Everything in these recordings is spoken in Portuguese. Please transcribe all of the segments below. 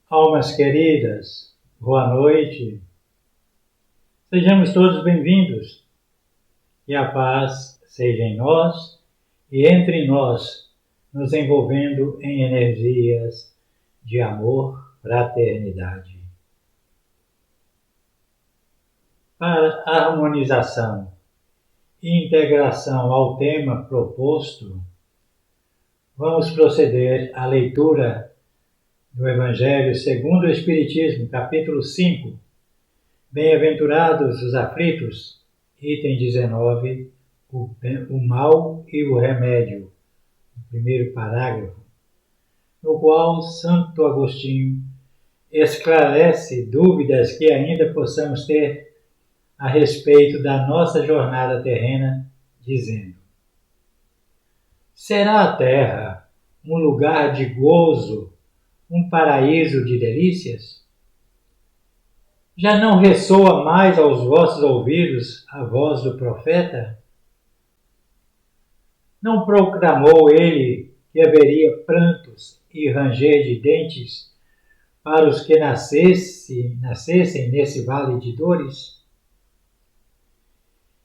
Almas queridas, boa noite. Sejamos todos bem-vindos. E a paz seja em nós e entre nós, nos envolvendo em energias de amor, fraternidade. Para harmonização e integração ao tema proposto, vamos proceder à leitura do Evangelho segundo o Espiritismo, capítulo 5, Bem-aventurados os aflitos, item 19, o mal e o remédio, o primeiro parágrafo, no qual Santo Agostinho esclarece dúvidas que ainda possamos ter a respeito da nossa jornada terrena, dizendo: será a terra um lugar de gozo, um paraíso de delícias? Já não ressoa mais aos vossos ouvidos a voz do profeta? Não proclamou ele que haveria prantos e ranger de dentes para os que nascessem nesse vale de dores?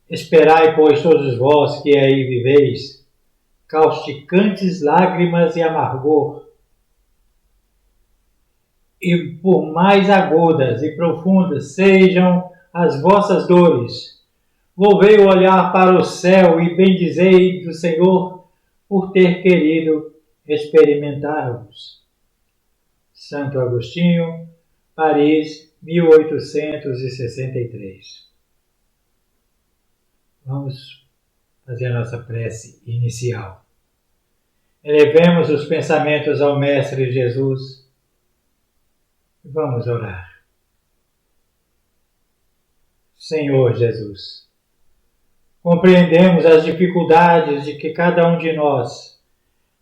Esperai, pois, todos vós que aí viveis, causticantes lágrimas e amargor, e por mais agudas e profundas sejam as vossas dores, volvei o olhar para o céu e bendizei do Senhor por ter querido experimentar-vos. Santo Agostinho, Paris, 1863. Vamos fazer a nossa prece inicial. Elevemos os pensamentos ao Mestre Jesus. Vamos orar. Senhor Jesus, compreendemos as dificuldades de que cada um de nós,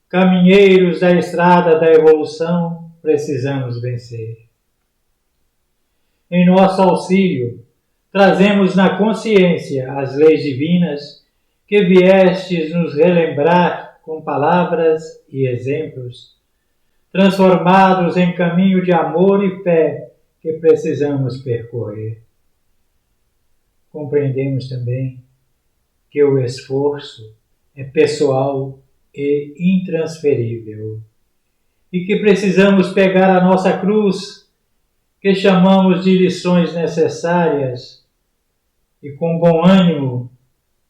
caminheiros da estrada da evolução, precisamos vencer. Em nosso auxílio, trazemos na consciência as leis divinas que viestes nos relembrar com palavras e exemplos, transformados em caminho de amor e fé que precisamos percorrer. Compreendemos também que o esforço é pessoal e intransferível e que precisamos pegar a nossa cruz, que chamamos de lições necessárias, e com bom ânimo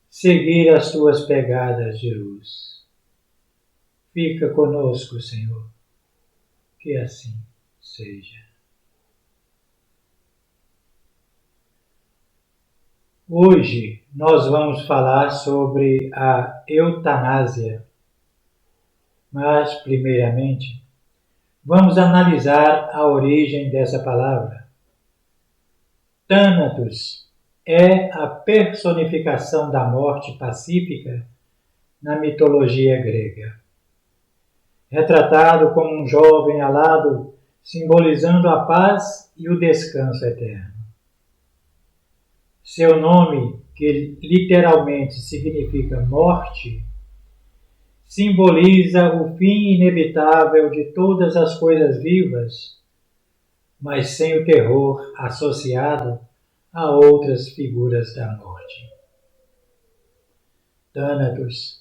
seguir as tuas pegadas de luz. Fica conosco, Senhor. Que assim seja. Hoje nós vamos falar sobre a eutanásia, mas, primeiramente, vamos analisar a origem dessa palavra. Thanatos é a personificação da morte pacífica na mitologia grega. Retratado como um jovem alado, simbolizando a paz e o descanso eterno. Seu nome, que literalmente significa morte, simboliza o fim inevitável de todas as coisas vivas, mas sem o terror associado a outras figuras da morte. Thanatos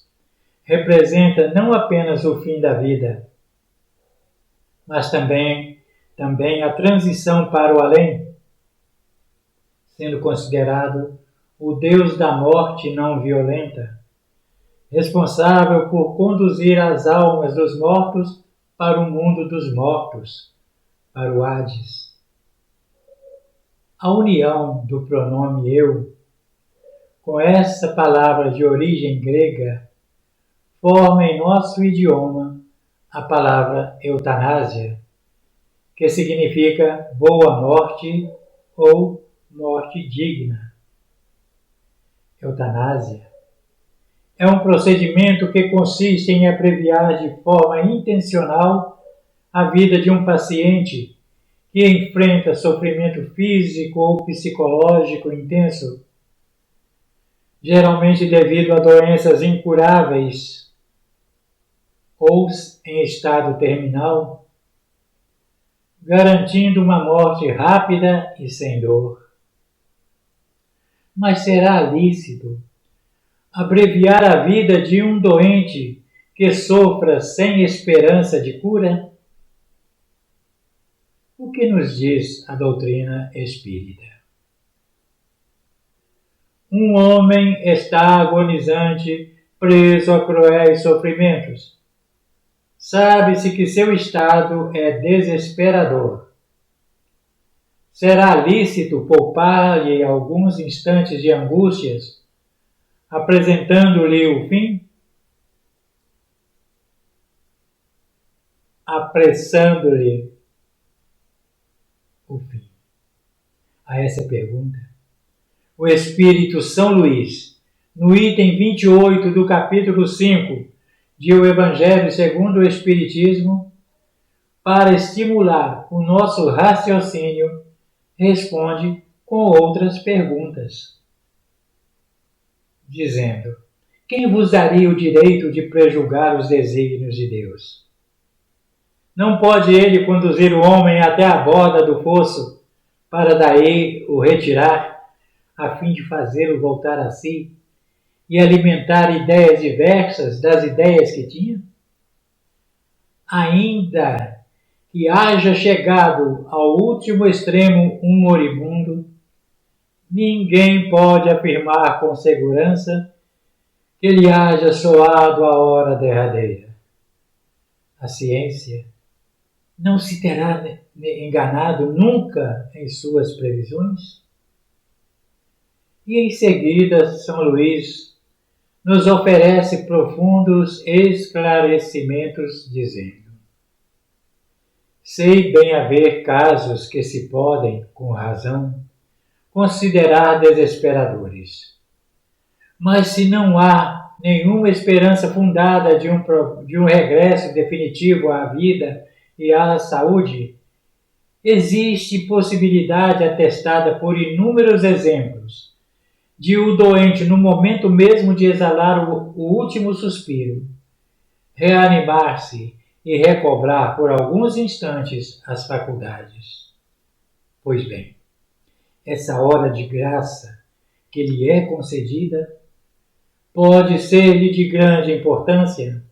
representa não apenas o fim da vida, mas também a transição para o além, sendo considerado o Deus da morte não violenta, responsável por conduzir as almas dos mortos para o mundo dos mortos, para o Hades. A união do pronome eu com essa palavra de origem grega forma em nosso idioma a palavra eutanásia, que significa boa morte ou morte digna. Eutanásia é um procedimento que consiste em abreviar de forma intencional a vida de um paciente que enfrenta sofrimento físico ou psicológico intenso, geralmente devido a doenças incuráveis ou em estado terminal, garantindo uma morte rápida e sem dor. Mas será lícito abreviar a vida de um doente que sofra sem esperança de cura? O que nos diz a doutrina espírita? Um homem está agonizante, preso a cruéis sofrimentos. Sabe-se que seu estado é desesperador. Será lícito poupar-lhe alguns instantes de angústias, apresentando-lhe o fim? Apressando-lhe o fim. A essa pergunta, o Espírito São Luís, no item 28 do capítulo 5 de O Evangelho segundo o Espiritismo, para estimular o nosso raciocínio, responde com outras perguntas, dizendo: quem vos daria o direito de prejulgar os desígnios de Deus? Não pode ele conduzir o homem até a borda do fosso para daí o retirar, a fim de fazê-lo voltar a si e alimentar ideias diversas das ideias que tinha? Ainda que haja chegado ao último extremo um moribundo, ninguém pode afirmar com segurança que lhe haja soado a hora derradeira. A ciência não se terá enganado nunca em suas previsões? E em seguida, São Luís nos oferece profundos esclarecimentos, dizendo: sei bem haver casos que se podem, com razão, considerar desesperadores. Mas se não há nenhuma esperança fundada de um regresso definitivo à vida e à saúde, existe possibilidade atestada por inúmeros exemplos de o doente, no momento mesmo de exalar o último suspiro, reanimar-se e recobrar por alguns instantes as faculdades. Pois bem, essa hora de graça que lhe é concedida pode ser-lhe de grande importância.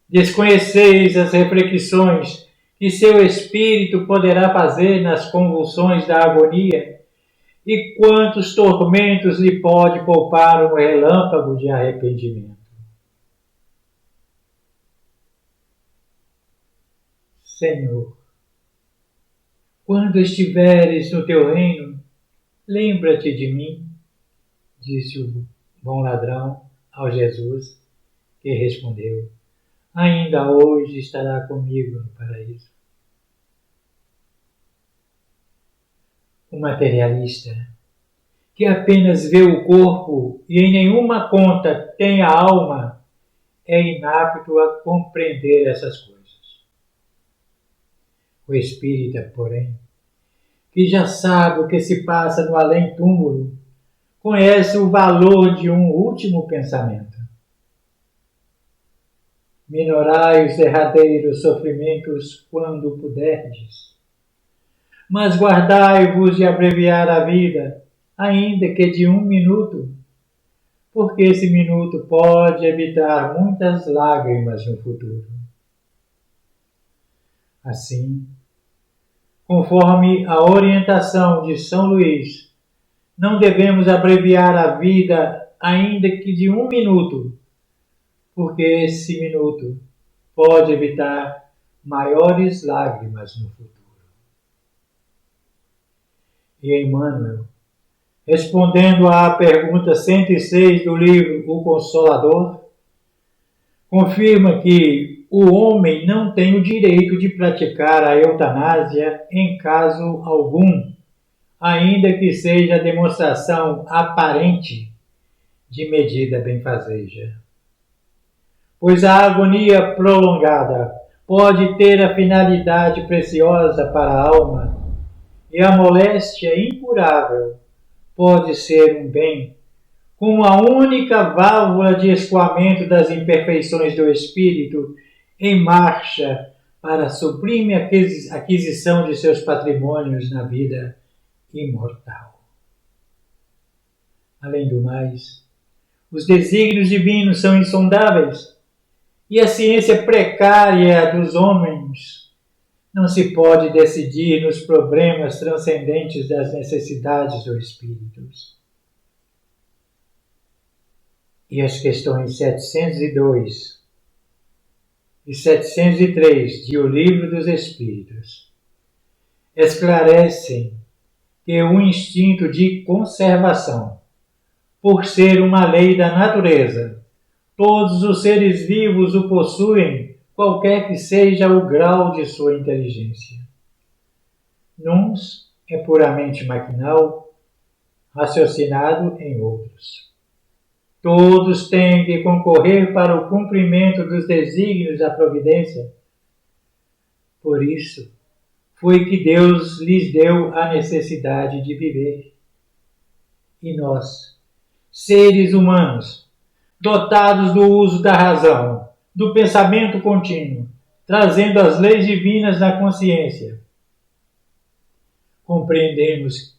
Desconheceis as reflexões que seu espírito poderá fazer nas convulsões da agonia e quantos tormentos lhe pode poupar um relâmpago de arrependimento. Senhor, quando estiveres no teu reino, lembra-te de mim, disse o bom ladrão ao Jesus, que respondeu: ainda hoje estará comigo no paraíso. O materialista, que apenas vê o corpo e em nenhuma conta tem a alma, é inapto a compreender essas coisas. O espírita, porém, que já sabe o que se passa no além-túmulo, conhece o valor de um último pensamento. Minorai os derradeiros sofrimentos quando puderdes, mas guardai-vos de abreviar a vida, ainda que de 1 minuto, porque esse minuto pode evitar muitas lágrimas no futuro. Assim, conforme a orientação de São Luís, não devemos abreviar a vida ainda que de 1 minuto, porque esse minuto pode evitar maiores lágrimas no futuro. E Emmanuel, respondendo à pergunta 106 do livro O Consolador, confirma que o homem não tem o direito de praticar a eutanásia em caso algum, ainda que seja demonstração aparente de medida benfazeja. Pois a agonia prolongada pode ter a finalidade preciosa para a alma, e a moléstia incurável pode ser um bem, como a única válvula de escoamento das imperfeições do espírito em marcha para a sublime aquisição de seus patrimônios na vida imortal. Além do mais, os desígnios divinos são insondáveis e a ciência precária dos homens não se pode decidir nos problemas transcendentes das necessidades dos espíritos. E as questões 702 e 703 de O Livro dos Espíritos esclarecem que o instinto de conservação, por ser uma lei da natureza, todos os seres vivos o possuem, qualquer que seja o grau de sua inteligência. Nuns é puramente maquinal, raciocinado em outros. Todos têm que concorrer para o cumprimento dos desígnios da providência. Por isso, foi que Deus lhes deu a necessidade de viver. E nós, seres humanos, dotados do uso da razão, do pensamento contínuo, trazendo as leis divinas na consciência, compreendemos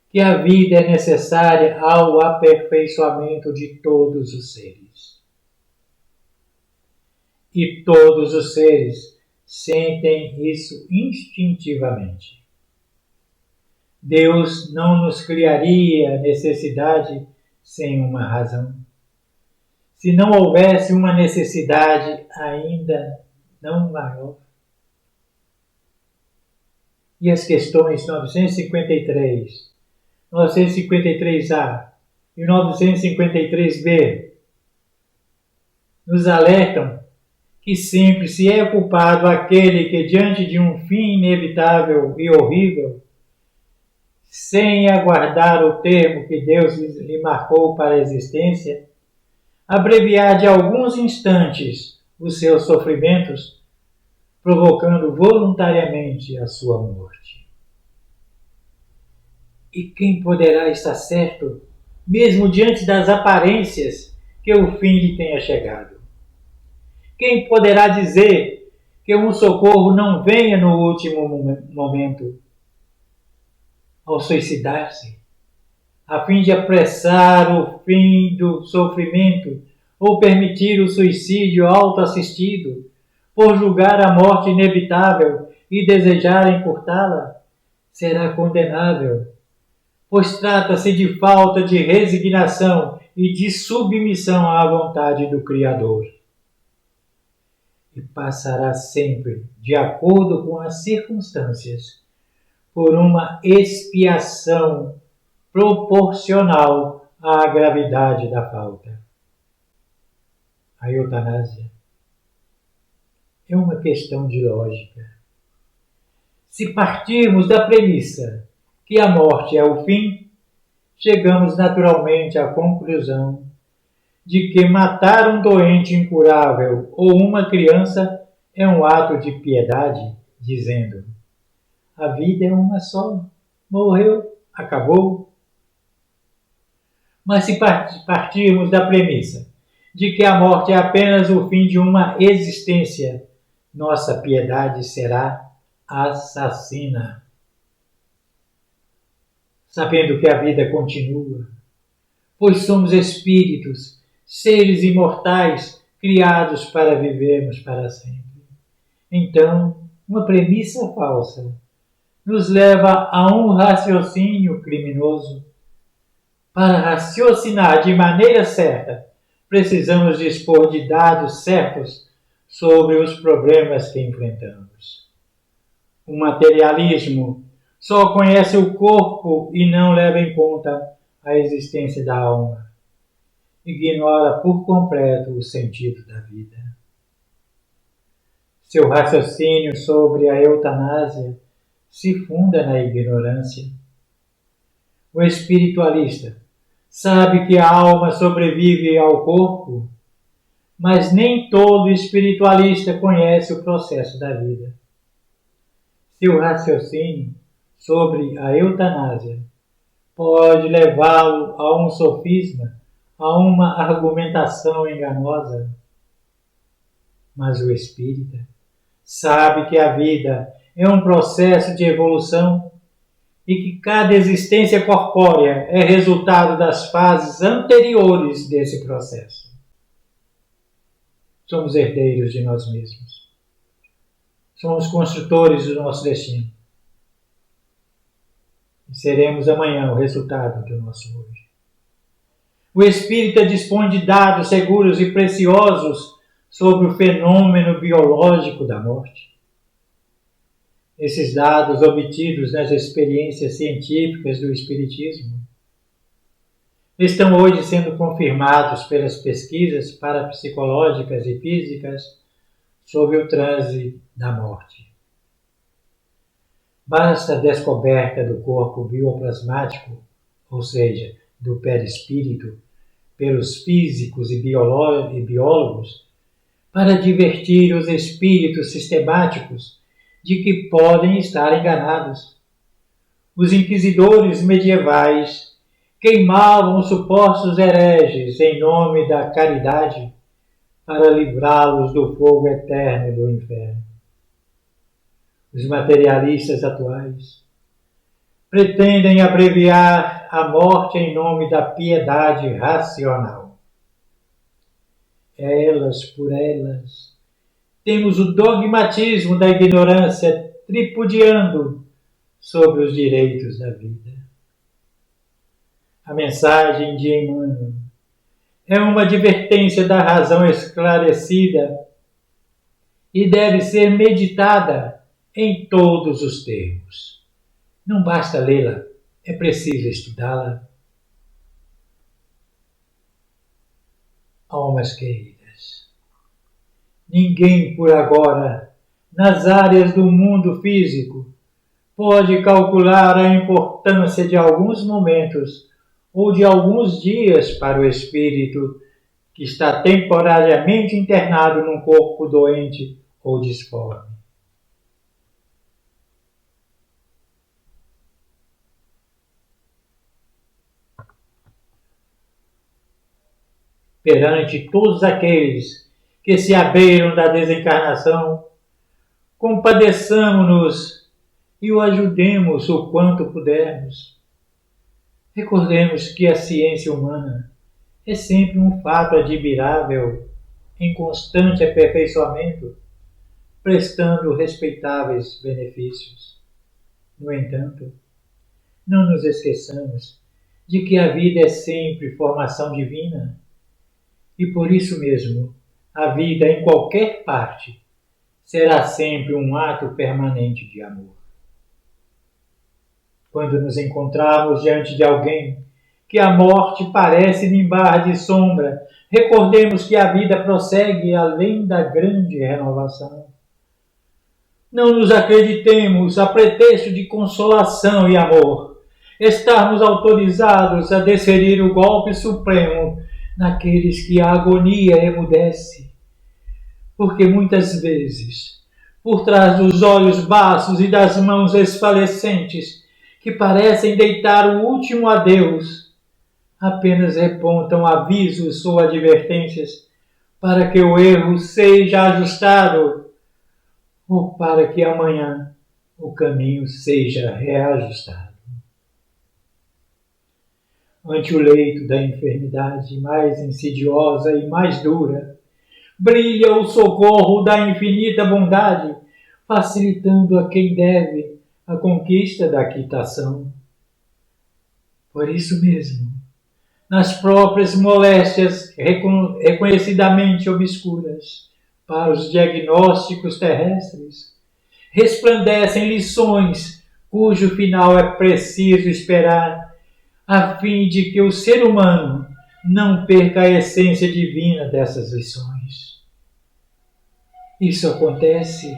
que a vida é necessária ao aperfeiçoamento de todos os seres. E todos os seres sentem isso instintivamente. Deus não nos criaria necessidade sem uma razão. Se não houvesse uma necessidade ainda não maior. E as questões 953, 953A e 953B nos alertam que sempre se é culpado aquele que, diante de um fim inevitável e horrível, sem aguardar o termo que Deus lhe marcou para a existência, abreviar de alguns instantes os seus sofrimentos, provocando voluntariamente a sua morte. E quem poderá estar certo, mesmo diante das aparências, que o fim lhe tenha chegado? Quem poderá dizer que um socorro não venha no último momento? Ao suicidar-se, a fim de apressar o fim do sofrimento ou permitir o suicídio autoassistido, por julgar a morte inevitável e desejar encurtá-la, será condenável, pois trata-se de falta de resignação e de submissão à vontade do Criador. E passará sempre, de acordo com as circunstâncias, por uma expiação proporcional à gravidade da falta. A eutanásia é uma questão de lógica. Se partirmos da premissa que a morte é o fim, chegamos naturalmente à conclusão de que matar um doente incurável ou uma criança é um ato de piedade, dizendo: a vida é uma só, morreu, acabou. Mas se partirmos da premissa de que a morte é apenas o fim de uma existência, nossa piedade será assassina. Sabendo que a vida continua, pois somos espíritos, seres imortais, criados para vivermos para sempre. Então, uma premissa falsa nos leva a um raciocínio criminoso. Para raciocinar de maneira certa, precisamos dispor de dados certos sobre os problemas que enfrentamos. O materialismo só conhece o corpo e não leva em conta a existência da alma. Ignora por completo o sentido da vida. Seu raciocínio sobre a eutanásia se funda na ignorância. O espiritualista sabe que a alma sobrevive ao corpo, mas nem todo espiritualista conhece o processo da vida. Seu raciocínio sobre a eutanásia pode levá-lo a um sofisma, a uma argumentação enganosa. Mas o espírita sabe que a vida é um processo de evolução e que cada existência corpórea é resultado das fases anteriores desse processo. Somos herdeiros de nós mesmos. Somos construtores do nosso destino. E seremos amanhã o resultado do nosso hoje. O Espírita dispõe de dados seguros e preciosos sobre o fenômeno biológico da morte. Esses dados obtidos nas experiências científicas do Espiritismo estão hoje sendo confirmados pelas pesquisas parapsicológicas e físicas sobre o transe da morte. Basta a descoberta do corpo bioplasmático, ou seja, do perispírito, pelos físicos e biólogos, para advertir os espíritos sistemáticos de que podem estar enganados. Os inquisidores medievais queimavam supostos hereges em nome da caridade para livrá-los do fogo eterno do inferno. Os materialistas atuais pretendem abreviar a morte em nome da piedade racional. Elas por elas, temos o dogmatismo da ignorância tripudiando sobre os direitos da vida. A mensagem de Emmanuel é uma advertência da razão esclarecida e deve ser meditada em todos os termos. Não basta lê-la, é preciso estudá-la. Almas queridas, ninguém por agora, nas áreas do mundo físico, pode calcular a importância de alguns momentos ou de alguns dias para o espírito que está temporariamente internado num corpo doente ou disforme. Perante todos aqueles que se abeiram da desencarnação, compadeçamo-nos e o ajudemos o quanto pudermos. Recordemos que a ciência humana é sempre um fato admirável, em constante aperfeiçoamento, prestando respeitáveis benefícios. No entanto, não nos esqueçamos de que a vida é sempre formação divina, e por isso mesmo, a vida em qualquer parte será sempre um ato permanente de amor. Quando nos encontrarmos diante de alguém que a morte parece nimbar de sombra, recordemos que a vida prossegue além da grande renovação. Não nos acreditemos, a pretexto de consolação e amor, estarmos autorizados a desferir o golpe supremo naqueles que a agonia emudece. Porque muitas vezes, por trás dos olhos baços e das mãos esfalecentes, que parecem deitar o último adeus, apenas repontam avisos ou advertências para que o erro seja ajustado ou para que amanhã o caminho seja reajustado. Ante o leito da enfermidade mais insidiosa e mais dura, brilha o socorro da infinita bondade, facilitando a quem deve a conquista da quitação. Por isso mesmo, nas próprias moléstias reconhecidamente obscuras para os diagnósticos terrestres, resplandecem lições cujo final é preciso esperar, a fim de que o ser humano não perca a essência divina dessas lições. Isso acontece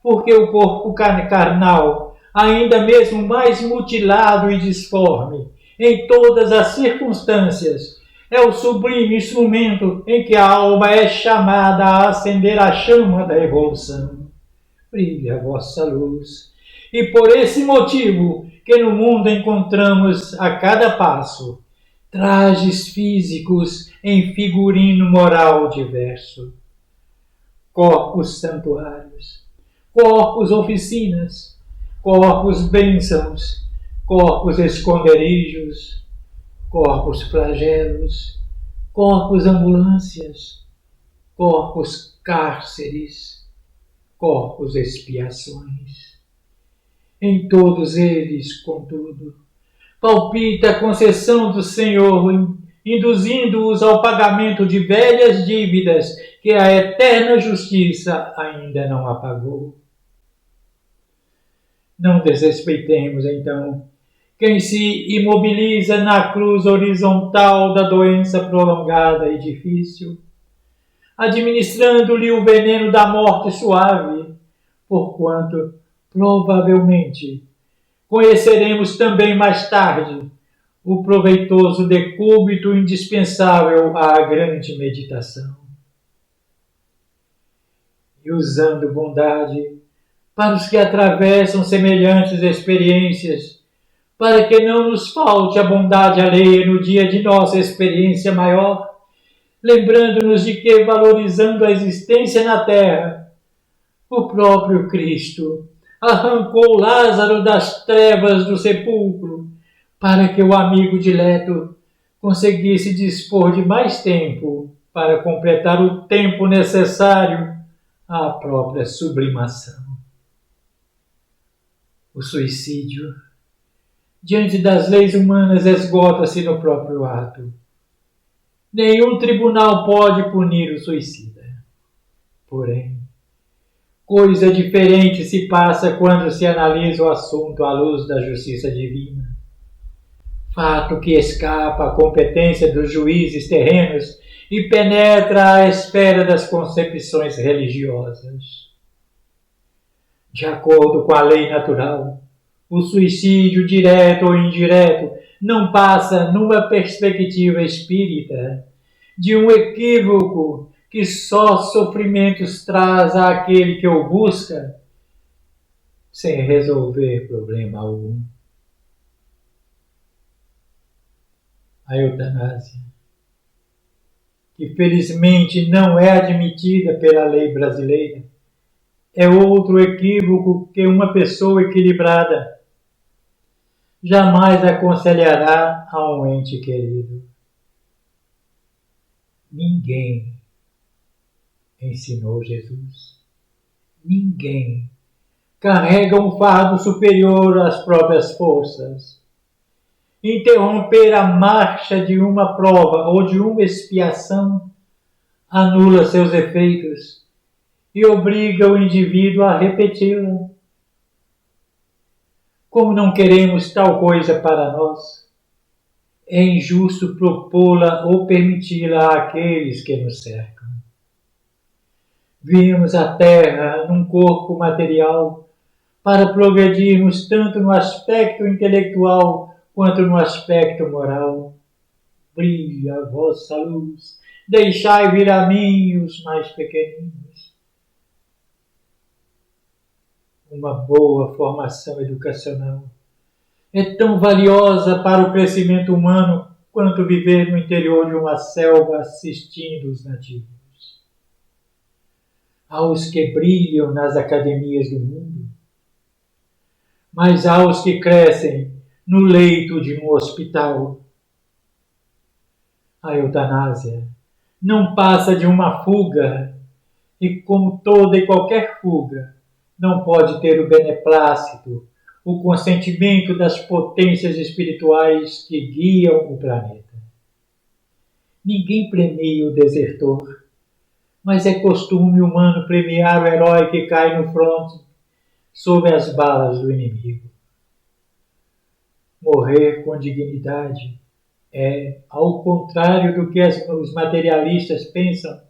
porque o corpo carnal, ainda mesmo mais mutilado e disforme, em todas as circunstâncias, é o sublime instrumento em que a alma é chamada a acender a chama da evolução. Brilha a vossa luz, e por esse motivo que no mundo encontramos a cada passo trajes físicos em figurino moral diverso, corpos santuários, corpos oficinas, corpos bênçãos, corpos esconderijos, corpos flagelos, corpos ambulâncias, corpos cárceres, corpos expiações. Em todos eles, contudo, palpita a concessão do Senhor, induzindo-os ao pagamento de velhas dívidas que a eterna justiça ainda não apagou. Não desrespeitemos, então, quem se imobiliza na cruz horizontal da doença prolongada e difícil, administrando-lhe o veneno da morte suave, porquanto, provavelmente, conheceremos também mais tarde o proveitoso decúbito indispensável à grande meditação. E usando bondade para os que atravessam semelhantes experiências, para que não nos falte a bondade alheia no dia de nossa experiência maior, lembrando-nos de que, valorizando a existência na terra, o próprio Cristo arrancou Lázaro das trevas do sepulcro, para que o amigo dileto conseguisse dispor de mais tempo para completar o tempo necessário à própria sublimação. O suicídio, diante das leis humanas, esgota-se no próprio ato. Nenhum tribunal pode punir o suicida. Porém, coisa diferente se passa quando se analisa o assunto à luz da justiça divina. Fato que escapa à competência dos juízes terrenos e penetra à esfera das concepções religiosas. De acordo com a lei natural, o suicídio, direto ou indireto, não passa, numa perspectiva espírita, de um equívoco que só sofrimentos traz àquele que o busca, sem resolver problema algum. A eutanásia, que felizmente não é admitida pela lei brasileira, é outro equívoco que uma pessoa equilibrada jamais aconselhará a um ente querido. Ninguém ensinou Jesus. Ninguém carrega um fardo superior às próprias forças. Interromper a marcha de uma prova ou de uma expiação anula seus efeitos e obriga o indivíduo a repeti-la. Como não queremos tal coisa para nós, é injusto propô-la ou permiti-la àqueles que nos cercam. Viemos à Terra num corpo material para progredirmos tanto no aspecto intelectual quanto no aspecto moral. Brilha a vossa luz, deixai vir a mim os mais pequeninos. Uma boa formação educacional é tão valiosa para o crescimento humano quanto viver no interior de uma selva assistindo os nativos. Aos que brilham nas academias do mundo, mas aos que crescem no leito de um hospital. A eutanásia não passa de uma fuga, e como toda e qualquer fuga, não pode ter o beneplácito, o consentimento das potências espirituais que guiam o planeta. Ninguém premia o desertor, mas é costume humano premiar o herói que cai no fronte sob as balas do inimigo. Morrer com dignidade é, ao contrário do que os materialistas pensam,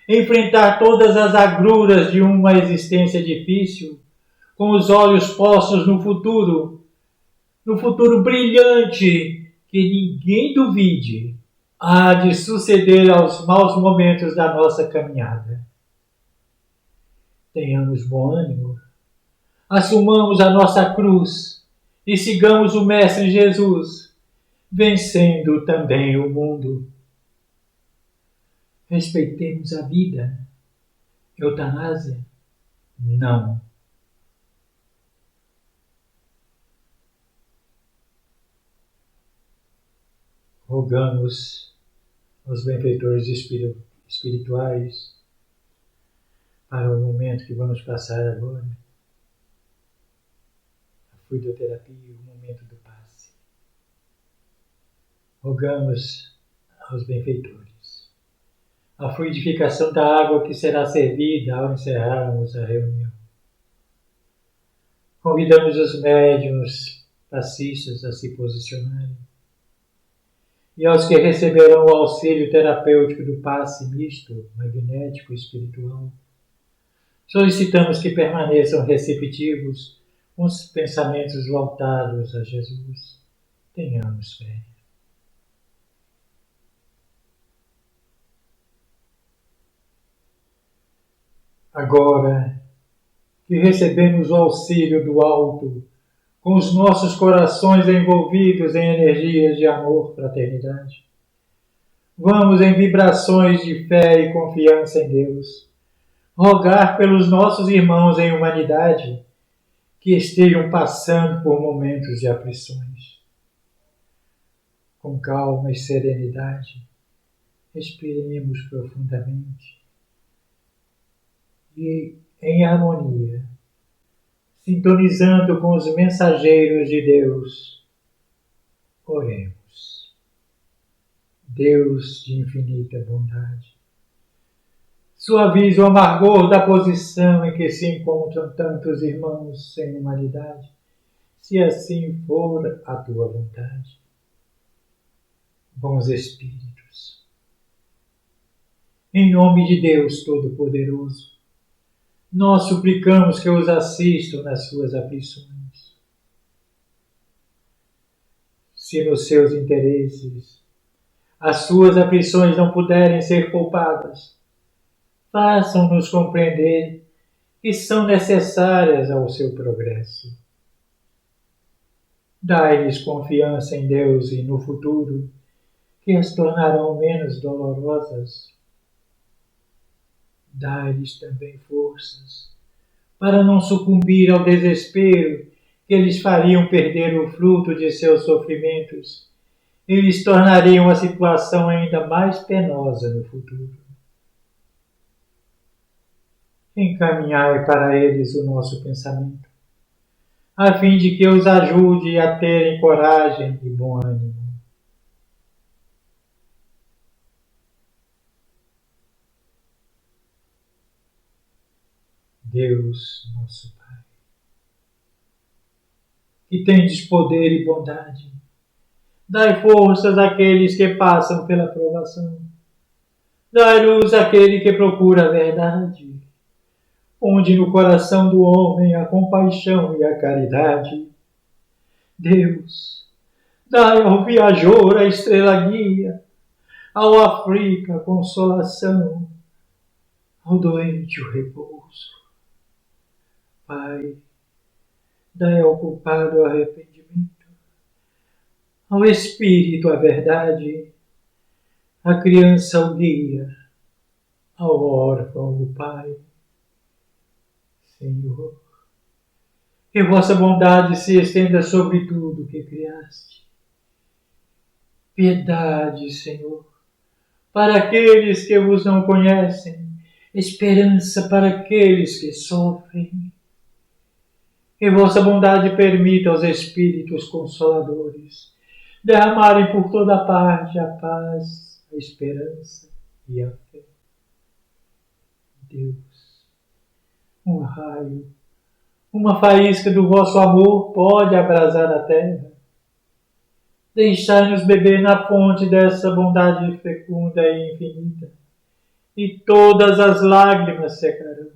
enfrentar todas as agruras de uma existência difícil, com os olhos postos no futuro brilhante, que ninguém duvide, há de suceder aos maus momentos da nossa caminhada. Tenhamos bom ânimo, assumamos a nossa cruz e sigamos o Mestre Jesus, vencendo também o mundo. Respeitemos a vida. Eutanásia? Não. Rogamos aos benfeitores espirituais para o momento que vamos passar agora, a fluidoterapia, o momento do passe. Rogamos aos benfeitores a fluidificação da água que será servida ao encerrarmos a reunião. Convidamos os médiuns passistas a se posicionarem e aos que receberão o auxílio terapêutico do passe misto, magnético e espiritual, solicitamos que permaneçam receptivos com os pensamentos voltados a Jesus. Tenhamos fé. Agora que recebemos o auxílio do alto, com os nossos corações envolvidos em energias de amor, fraternidade, vamos em vibrações de fé e confiança em Deus, rogar pelos nossos irmãos em humanidade que estejam passando por momentos de aflições. Com calma e serenidade, respiremos profundamente e, em harmonia, sintonizando com os mensageiros de Deus, oremos. Deus de infinita bondade, suavize o amargor da posição em que se encontram tantos irmãos sem humanidade, se assim for a tua vontade. Bons Espíritos, em nome de Deus Todo-Poderoso, nós suplicamos que os assistam nas suas aflições. Se nos seus interesses as suas aflições não puderem ser poupadas, façam-nos compreender que são necessárias ao seu progresso. Dai-lhes confiança em Deus e no futuro, que as tornarão menos dolorosas. Dai-lhes também forças para não sucumbir ao desespero que lhes fariam perder o fruto de seus sofrimentos e lhes tornariam a situação ainda mais penosa no futuro. Encaminhai para eles o nosso pensamento, a fim de que os ajude a terem coragem e bom ânimo. Deus, nosso Pai, que tendes poder e bondade, dai forças àqueles que passam pela provação. Dai luz àquele que procura a verdade. Onde no coração do homem a compaixão e a caridade. Deus, dai ao viajor a estrela guia, ao aflito a consolação, ao doente o repouso. Pai, dai ao culpado o arrependimento, ao espírito a verdade, à criança o guia, ao órfão o Pai. Senhor, que vossa bondade se estenda sobre tudo que criaste. Piedade, Senhor, para aqueles que vos não conhecem, esperança para aqueles que sofrem. Que vossa bondade permita aos Espíritos Consoladores derramarem por toda parte a paz, a esperança e a fé. Deus, um raio, uma faísca do vosso amor pode abrasar a terra. Deixai-nos beber na fonte dessa bondade fecunda e infinita, e todas as lágrimas secarão,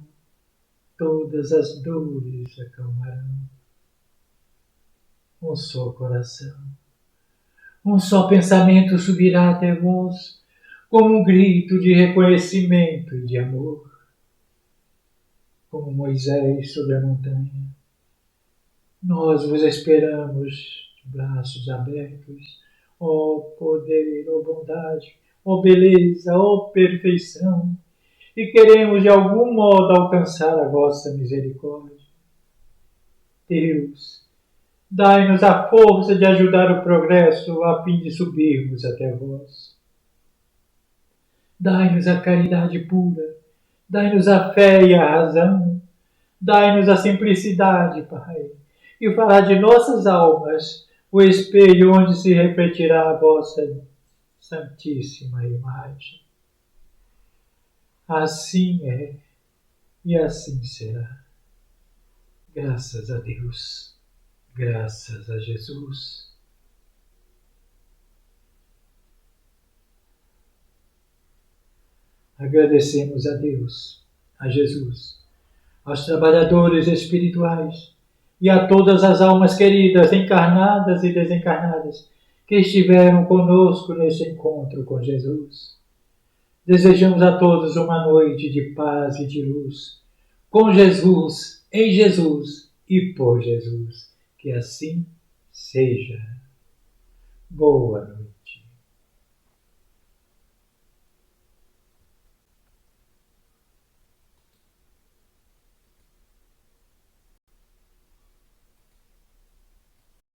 todas as dores acalmarão. Um só coração, um só pensamento subirá até vós, como um grito de reconhecimento e de amor. Como Moisés sobre a montanha, nós vos esperamos de braços abertos, ó poder, ó bondade, ó beleza, ó perfeição, e queremos de algum modo alcançar a vossa misericórdia. Deus, Dai-nos a força de ajudar o progresso a fim de subirmos até vós. Dai-nos a caridade pura, dai-nos a fé e a razão, dai-nos a simplicidade, Pai, e fará de nossas almas o espelho onde se refletirá a vossa santíssima imagem. Assim é e assim será. Graças a Deus, graças a Jesus. Agradecemos a Deus, a Jesus, aos trabalhadores espirituais e a todas as almas queridas, encarnadas e desencarnadas, que estiveram conosco neste encontro com Jesus. Desejamos a todos uma noite de paz e de luz, com Jesus, em Jesus e por Jesus. Que assim seja. Boa noite.